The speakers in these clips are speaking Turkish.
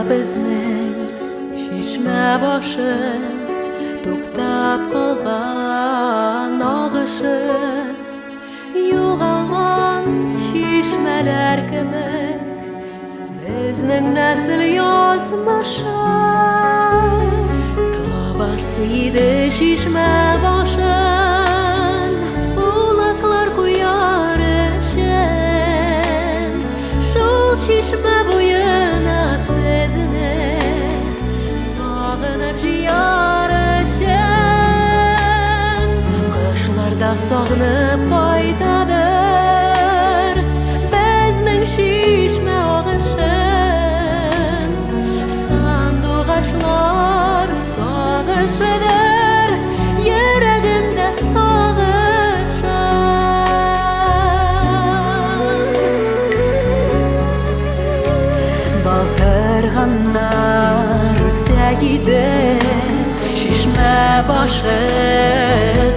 bizning shishma boshi to'xtab qolgan og'ishi yo'g'on shishmalar kibik bizning nasl yozmashi tobasiydi shishma boshin uloqlar qo'yar ishin shul shishma bo'yina sizni sog'inib jiyorishin qishlarda sog'inib qaytadir bizning shishma og'ishin sanduqashlar sog'ishidir yuragimda balqirg'anlar usaydi shishma boshi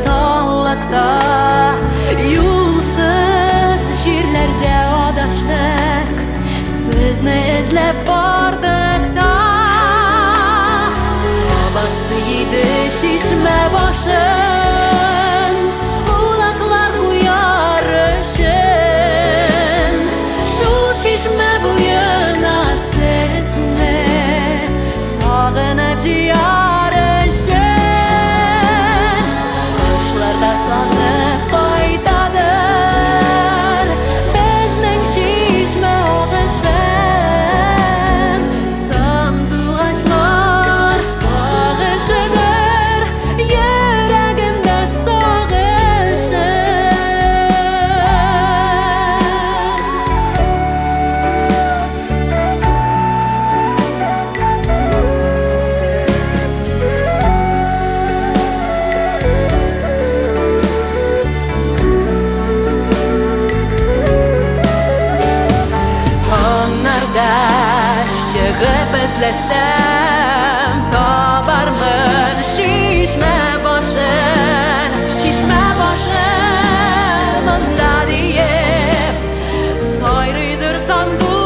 tolliqda yo'lsiz yerlarda adashdik sizni izlab bordik da babasiydi shishma boshin uloqlar qo'yar ishin shu shishma bo'yina sizni sog'inib jiyorishin qishlarda sog'inib qaytadir bizning shishma og'ishin sanduqashlar sog'ishidir yuragimda Çıkıp izlesem tabarmın şişme başın mında deyip sayrıdır sandım